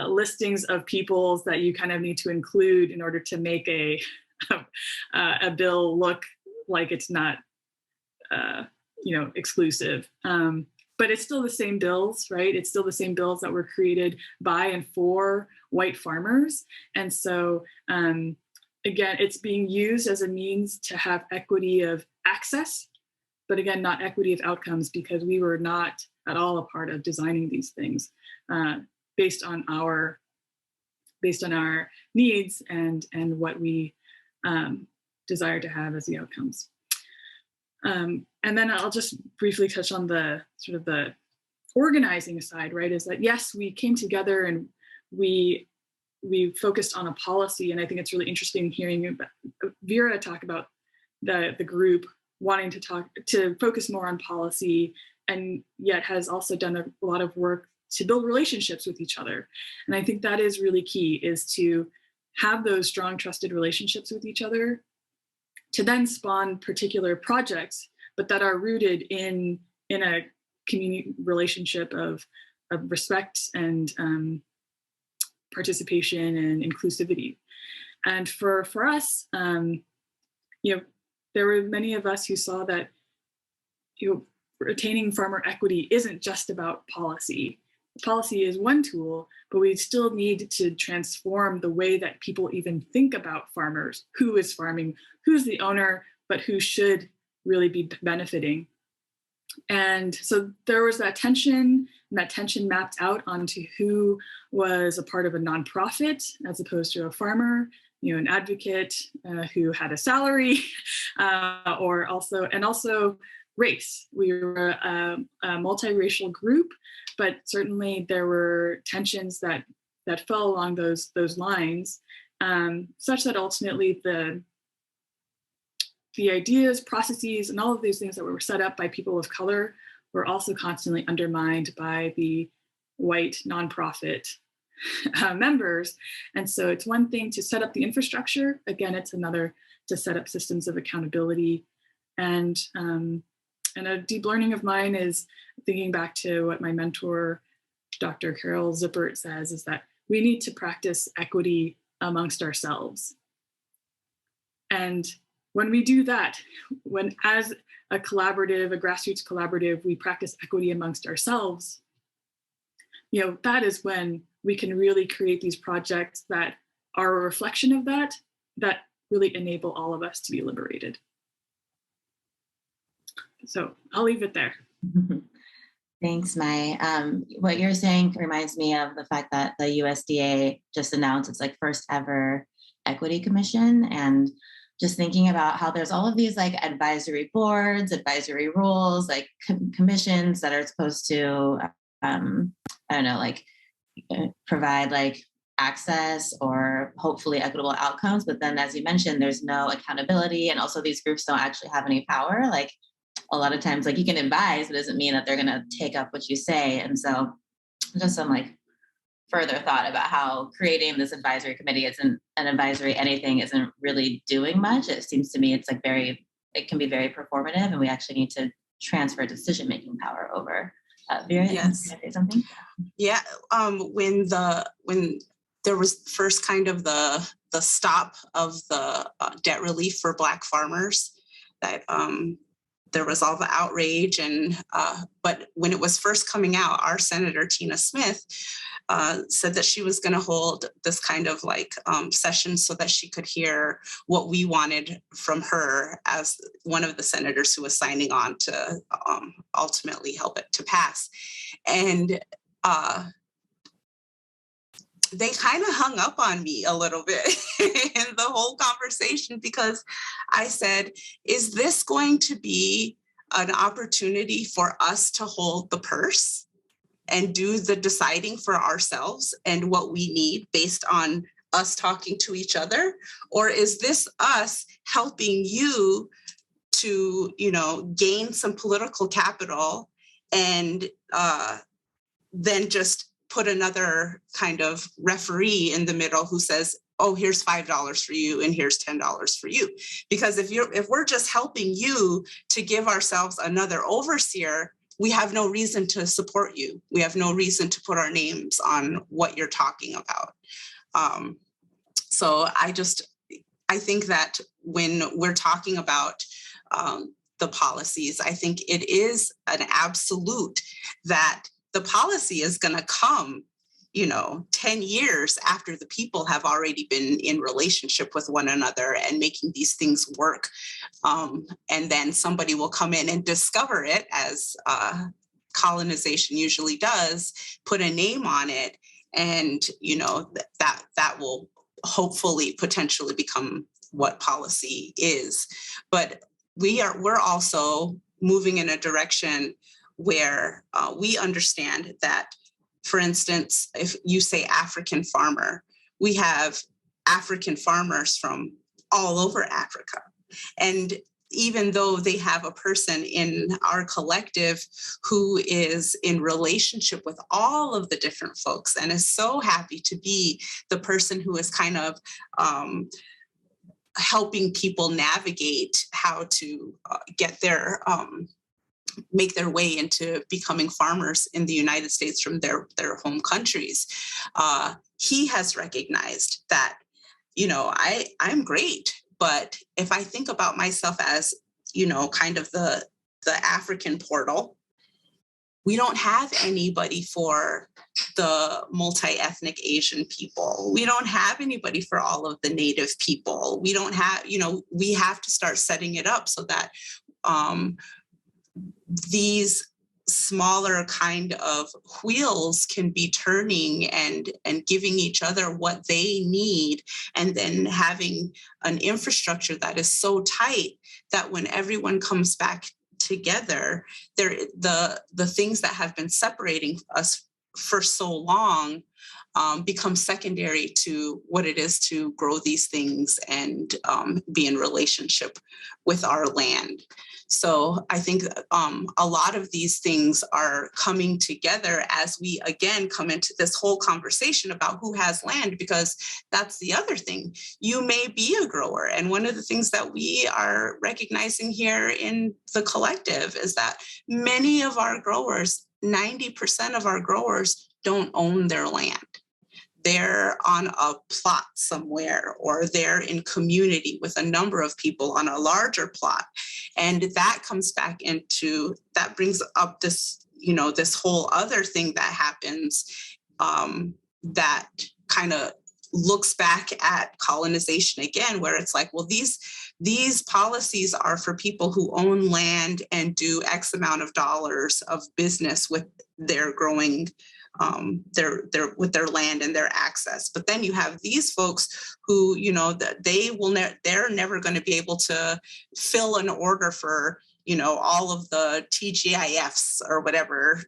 listings of peoples that you kind of need to include in order to make a bill look like it's not, exclusive. But it's still the same bills, right? It's still the same bills that were created by and for white farmers. And so, again, it's being used as a means to have equity of access, but again, not equity of outcomes, because we were not at all a part of designing these things based on our needs and what we desire to have as the outcomes. And then I'll just briefly touch on the sort of the organizing side, right? Is that, yes, we came together and we focused on a policy. And I think it's really interesting hearing Vera talk about the group wanting to focus more on policy, and yet has also done a lot of work to build relationships with each other. And I think that is really key, is to have those strong, trusted relationships with each other to then spawn particular projects, but that are rooted in a community relationship of respect and participation and inclusivity. And for us, there were many of us who saw that retaining farmer equity isn't just about policy. Policy is one tool, but we still need to transform the way that people even think about farmers. Who is farming? Who's the owner? But who should really be benefiting? And so there was that tension, and that tension mapped out onto who was a part of a nonprofit as opposed to a farmer, an advocate who had a salary, or also race. We were a multiracial group, but certainly there were tensions that fell along those lines, such that ultimately the ideas, processes, and all of these things that were set up by people of color were also constantly undermined by the white nonprofit members. And so it's one thing to set up the infrastructure. Again, it's another to set up systems of accountability. And a deep learning of mine is thinking back to what my mentor, Dr. Carol Zippert, says, is that we need to practice equity amongst ourselves. And when we do that, when as a collaborative, a grassroots collaborative, we practice equity amongst ourselves, that is when we can really create these projects that are a reflection of that really enable all of us to be liberated. So I'll leave it there. Thanks, Mai. What you're saying reminds me of the fact that the USDA just announced its first ever equity commission, and just thinking about how there's all of these advisory boards, advisory rules, commissions that are supposed to, provide access or hopefully equitable outcomes. But then, as you mentioned, there's no accountability, and also these groups don't actually have any power. A lot of times, you can advise, but it doesn't mean that they're going to take up what you say. And so just some further thought about how creating this advisory committee isn't an advisory anything, isn't really doing much. It seems to me it's it can be very performative, and we actually need to transfer decision-making power over. Vera, yes. Can I say something? Yeah. When there was first kind of the stop of the debt relief for Black farmers, that there was all the outrage, but when it was first coming out, our Senator Tina Smith said that she was going to hold this kind of session so that she could hear what we wanted from her as one of the senators who was signing on to ultimately help it to pass. And they kind of hung up on me a little bit in the whole conversation, because I said, is this going to be an opportunity for us to hold the purse and do the deciding for ourselves and what we need based on us talking to each other? Or is this us helping you to, gain some political capital and then just put another kind of referee in the middle who says, oh, here's $5 for you and here's $10 for you? Because if we're just helping you to give ourselves another overseer, we have no reason to support you. We have no reason to put our names on what you're talking about. So I think that when we're talking about the policies, I think it is an absolute that the policy is going to come, 10 years after the people have already been in relationship with one another and making these things work. And then somebody will come in and discover it, as colonization usually does, put a name on it, and that will hopefully potentially become what policy is. But we're also moving in a direction where we understand that, for instance, if you say African farmer, we have African farmers from all over Africa. And even though they have a person in our collective who is in relationship with all of the different folks and is so happy to be the person who is kind of helping people navigate how to get their make their way into becoming farmers in the United States from their home countries, he has recognized that, I'm great. But if I think about myself as, kind of the African portal, we don't have anybody for the multi-ethnic Asian people. We don't have anybody for all of the Native people. We don't have, we have to start setting it up so that these smaller kind of wheels can be turning and giving each other what they need, and then having an infrastructure that is so tight that when everyone comes back together, the things that have been separating us for so long become secondary to what it is to grow these things and be in relationship with our land. So I think a lot of these things are coming together as we, again, come into this whole conversation about who has land, because that's the other thing. You may be a grower. And one of the things that we are recognizing here in the collective is that many of our growers, 90% of our growers, don't own their land. They're on a plot somewhere, or they're in community with a number of people on a larger plot. And that comes back into, that brings up this, this whole other thing that happens that kind of looks back at colonization again, where it's like, well, these policies are for people who own land and do X amount of dollars of business with their growing with their land and their access. But then you have these folks who, that they're never going to be able to fill an order for, all of the TGIFs or whatever,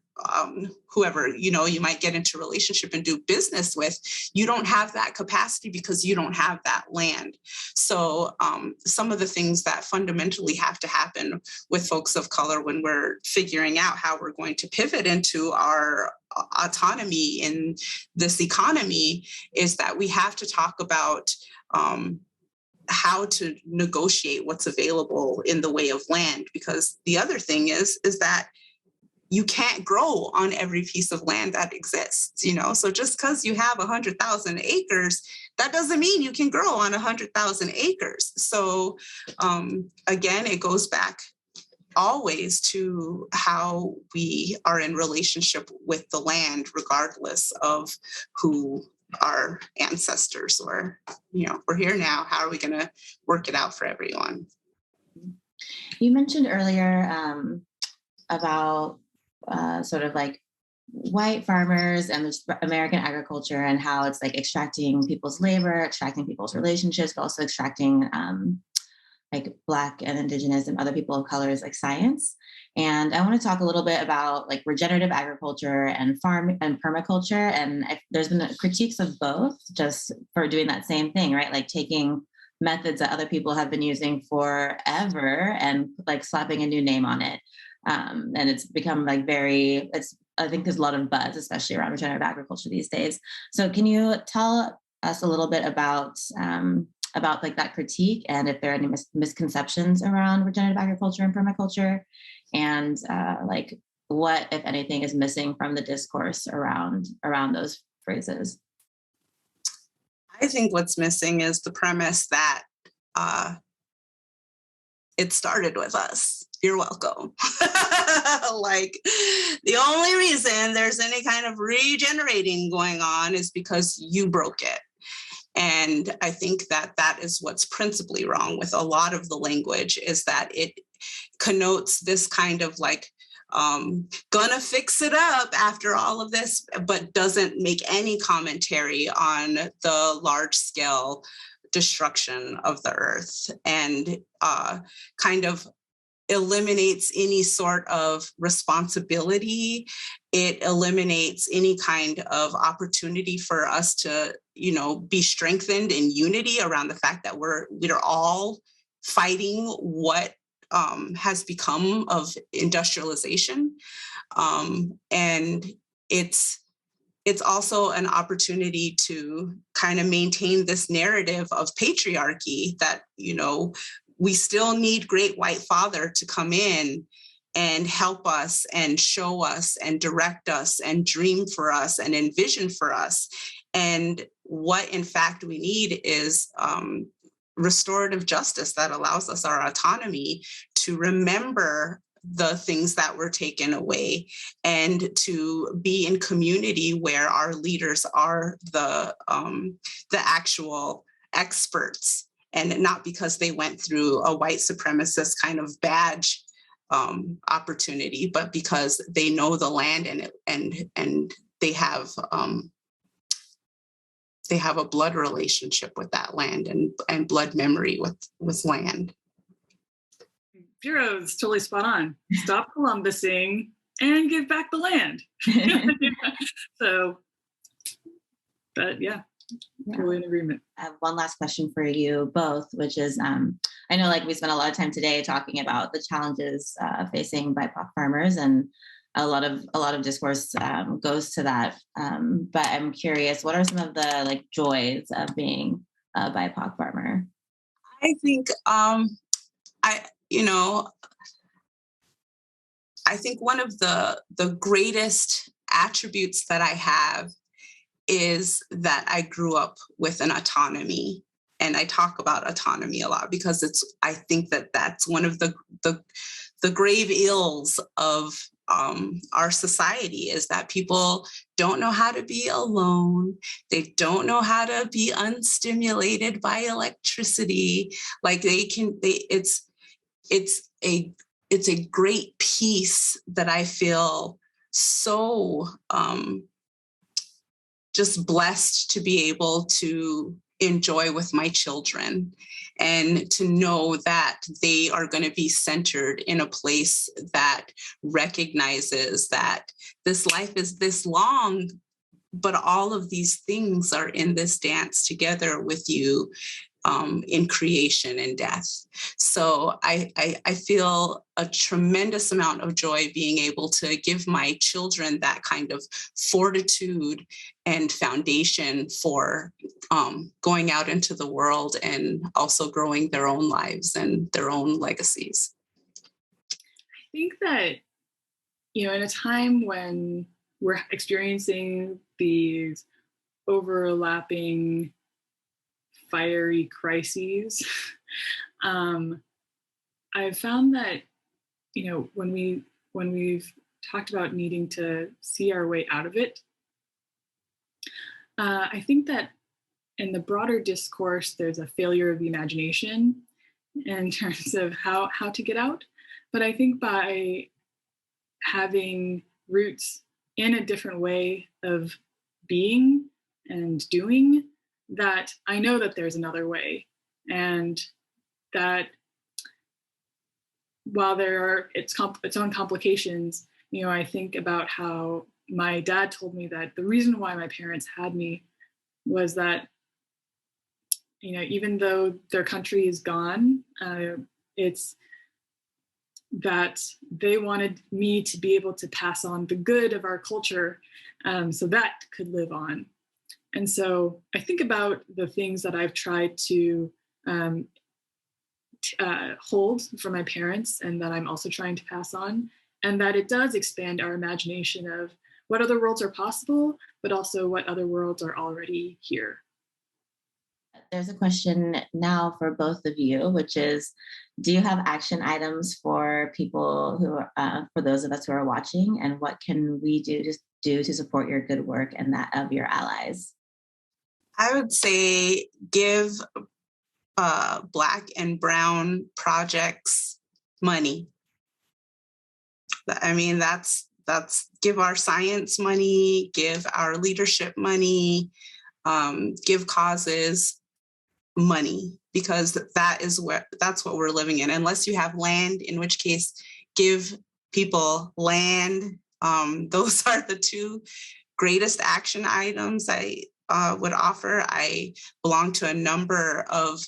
whoever, you might get into relationship and do business with. You don't have that capacity because you don't have that land. So some of the things that fundamentally have to happen with folks of color when we're figuring out how we're going to pivot into our autonomy in this economy is that we have to talk about how to negotiate what's available in the way of land. Because the other thing is that you can't grow on every piece of land that exists, So just because you have 100,000 acres, that doesn't mean you can grow on 100,000 acres. So again, it goes back always to how we are in relationship with the land, regardless of who our ancestors were. We're here now. How are we going to work it out for everyone? You mentioned earlier about sort of like white farmers and American agriculture and how it's like extracting people's labor, extracting people's relationships, but also extracting like Black and Indigenous and other people of color's like science. And I want to talk a little bit about like regenerative agriculture and farm and permaculture. And there's been critiques of both just for doing that same thing, right? Like taking methods that other people have been using forever and like slapping a new name on it. And it's become like I think there's a lot of buzz, especially around regenerative agriculture these days. So can you tell us a little bit about like that critique, and if there are any misconceptions around regenerative agriculture and permaculture, and like what, if anything, is missing from the discourse around those phrases? I think what's missing is the premise that it started with us. You're welcome. Like, the only reason there's any kind of regenerating going on is because you broke it. And I think that that is what's principally wrong with a lot of the language, is that it connotes this kind of like, gonna fix it up after all of this, but doesn't make any commentary on the large scale destruction of the earth, and kind of eliminates any sort of responsibility. It eliminates any kind of opportunity for us to, be strengthened in unity around the fact that we're all fighting what has become of industrialization. And it's also an opportunity to kind of maintain this narrative of patriarchy that, we still need great white father to come in and help us and show us and direct us and dream for us and envision for us. And what in fact we need is restorative justice that allows us our autonomy to remember the things that were taken away, and to be in community where our leaders are the actual experts, and not because they went through a white supremacist kind of badge opportunity, but because they know the land, and they have a blood relationship with that land, and blood memory with land. Vera is totally spot on. Stop Columbusing and give back the land. So, but yeah. Totally in agreement. I have one last question for you both, which is, I know we spent a lot of time today talking about the challenges facing BIPOC farmers, and a lot of discourse goes to that. But I'm curious, what are some of the joys of being a BIPOC farmer? I think I think one of the greatest attributes that I have is that I grew up with an autonomy. And I talk about autonomy a lot because I think that that's one of the grave ills of our society, is that people don't know how to be alone. They don't know how to be unstimulated by electricity. It's a great piece that I feel so just blessed to be able to enjoy with my children, and to know that they are going to be centered in a place that recognizes that this life is this long, but all of these things are in this dance together with you, in creation and death. So I feel a tremendous amount of joy being able to give my children that kind of fortitude and foundation for going out into the world and also growing their own lives and their own legacies. I think that, in a time when we're experiencing these overlapping fiery crises, I've found that, when we've talked about needing to see our way out of it, I think that in the broader discourse, there's a failure of the imagination in terms of how to get out. But I think by having roots in a different way of being and doing, that I know that there's another way, and that while there are its own complications, I think about how my dad told me that the reason why my parents had me was that, even though their country is gone, it's that they wanted me to be able to pass on the good of our culture, so that could live on. And so I think about the things that I've tried to hold from my parents, and that I'm also trying to pass on. and that it does expand our imagination of what other worlds are possible, but also what other worlds are already here. There's a question now for both of you, which is, do you have action items for people who are, for those of us who are watching, and what can we do to support your good work and that of your allies? I would say give Black and Brown projects money. I mean, that's give our science money, give our leadership money, give causes money, because that's what we're living in. Unless you have land, in which case give people land. Those are the two greatest action items I would offer. I belong to a number of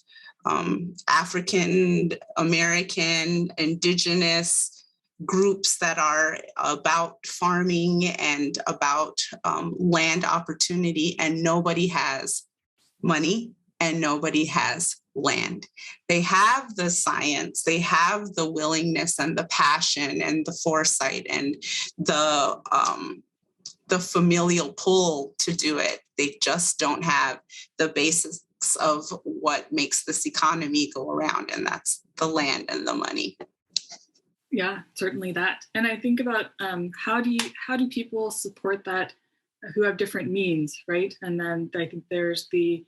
African American, Indigenous groups that are about farming and about land opportunity, and nobody has money and nobody has land. They have the science, they have the willingness and the passion and the foresight and the familial pull to do it. They just don't have the basics of what makes this economy go around, and that's the land and the money. Yeah, certainly that. And I think about how do people support that who have different means, right? And then I think there's the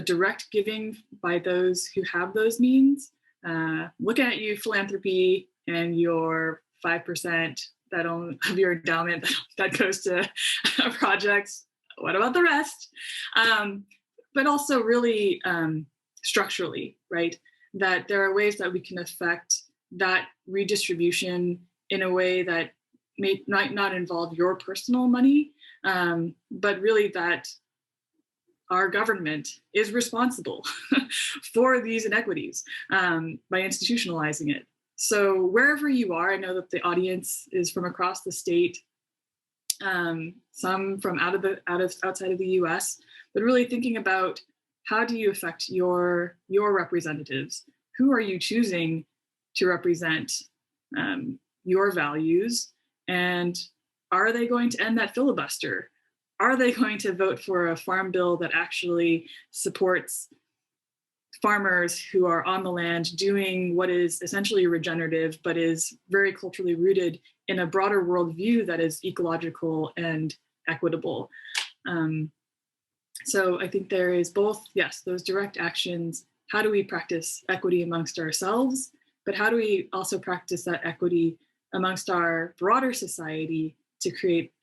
direct giving by those who have those means. Looking at you, philanthropy, and your 5% of your endowment that goes to projects. What about the rest? But also really structurally, right? That there are ways that we can affect that redistribution in a way that might not involve your personal money, but really that our government is responsible for these inequities by institutionalizing it. So wherever you are, I know that the audience is from across the state, some from outside of the U.S., but really thinking about how do you affect your representatives? Who are you choosing to represent your values? And are they going to end that filibuster? Are they going to vote for a farm bill that actually supports farmers who are on the land doing what is essentially regenerative, but is very culturally rooted in a broader worldview that is ecological and equitable? So I think there is both, yes, those direct actions. How do we practice equity amongst ourselves? But how do we also practice that equity amongst our broader society to create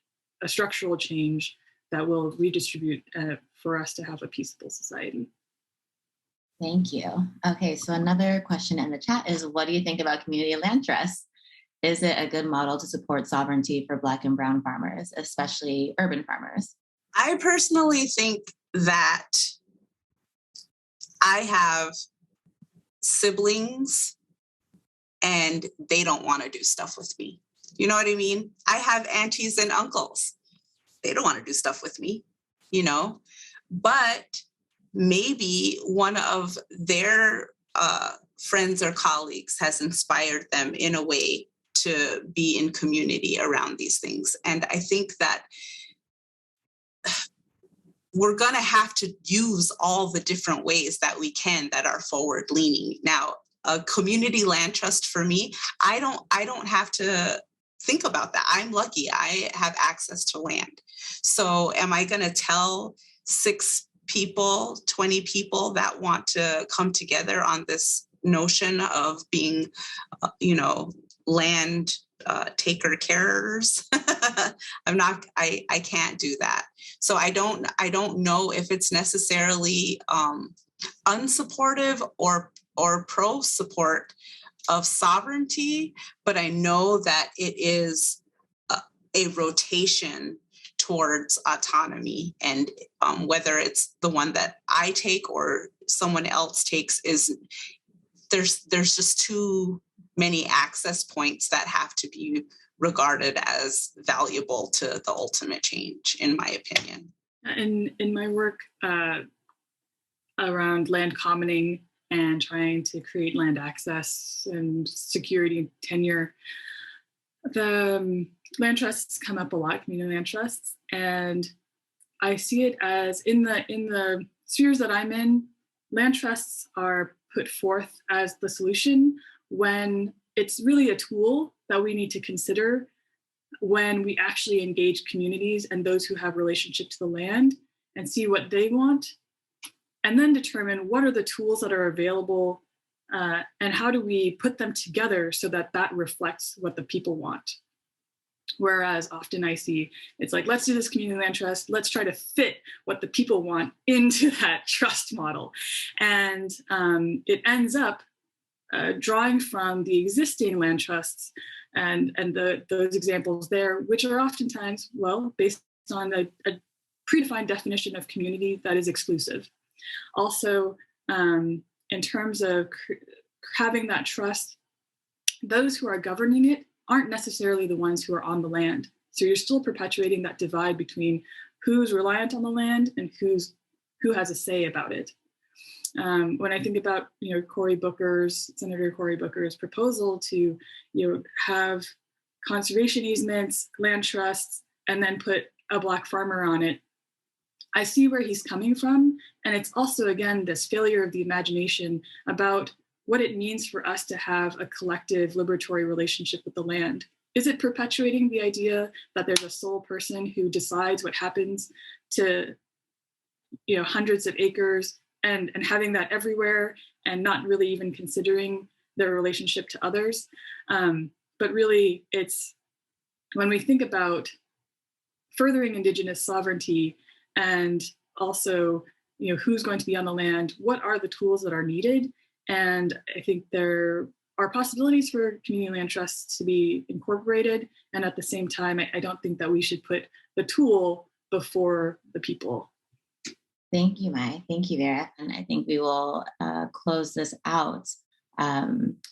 a structural change that will redistribute for us to have a peaceful society? Thank you. Okay, so another question in the chat is, what do you think about community land trusts? Is it a good model to support sovereignty for Black and Brown farmers, especially urban farmers? I personally think that I have siblings and they don't want to do stuff with me. You know what I mean? I have aunties and uncles. They don't want to do stuff with me, but maybe one of their friends or colleagues has inspired them in a way to be in community around these things. And I think that we're going to have to use all the different ways that we can that are forward leaning. Now, a community land trust for me, I don't have to think about that. I'm lucky. I have access to land. So am I going to tell 6 people, 20 people that want to come together on this notion of being, land taker carers? I can't do that. So I don't know if it's necessarily unsupportive or pro support of sovereignty, but I know that it is a rotation towards autonomy, and whether it's the one that I take or someone else takes, is there's just too many access points that have to be regarded as valuable to the ultimate change, in my opinion. In my work around land commoning and trying to create land access and security and tenure, the land trusts come up a lot, community land trusts, and I see it as in the spheres that I'm in, land trusts are put forth as the solution when it's really a tool that we need to consider when we actually engage communities and those who have relationship to the land and see what they want, and then determine what are the tools that are available and how do we put them together so that that reflects what the people want. Whereas often I see it's like, let's do this community land trust, let's try to fit what the people want into that trust model. And it ends up drawing from the existing land trusts and those examples there, which are oftentimes, well, based on a predefined definition of community that is exclusive. Also, in terms of having that trust, those who are governing it aren't necessarily the ones who are on the land. So you're still perpetuating that divide between who's reliant on the land and who has a say about it. When I think about Senator Cory Booker's proposal to have conservation easements, land trusts, and then put a Black farmer on it, I see where he's coming from. And it's also, again, this failure of the imagination about what it means for us to have a collective liberatory relationship with the land. Is it perpetuating the idea that there's a sole person who decides what happens to hundreds of acres and having that everywhere and not really even considering their relationship to others? But really, it's when we think about furthering Indigenous sovereignty and also who's going to be on the land, what are the tools that are needed? And I think there are possibilities for community land trusts to be incorporated. And at the same time, I don't think that we should put the tool before the people. Thank you, Mai. Thank you, Vera. And I think we will close this out.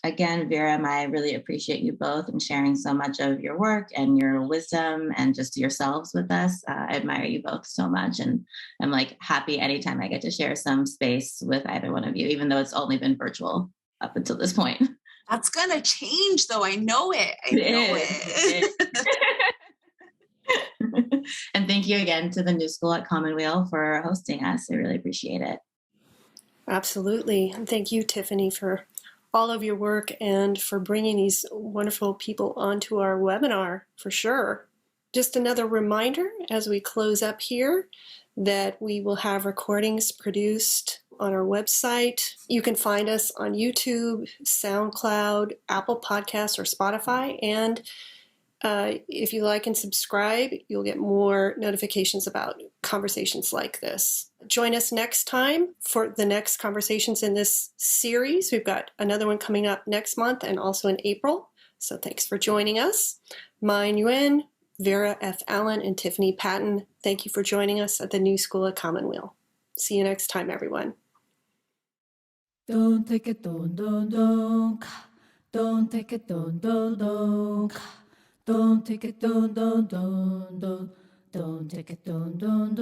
Again, Vera, Mai, I really appreciate you both and sharing so much of your work and your wisdom and just yourselves with us. I admire you both so much. And I'm happy anytime I get to share some space with either one of you, even though it's only been virtual up until this point. That's going to change, though. I know it. I know it. And thank you again to the New School at Commonweal for hosting us. I really appreciate it. Absolutely. And thank you, Tiffani, for all of your work and for bringing these wonderful people onto our webinar, for sure. Just another reminder as we close up here that we will have recordings produced on our website. You can find us on YouTube, SoundCloud, Apple Podcasts, or Spotify. And if you like and subscribe, you'll get more notifications about conversations like this. Join us next time for the next conversations in this series. We've got another one coming up next month and also in April. So thanks for joining us. Mai Nguyen, Vera F. Allen, and Tiffani Patton, thank you for joining us at the New School at Commonweal. See you next time, everyone. Don't take it, don't take it, don't take it, don't take it, don't take it, don't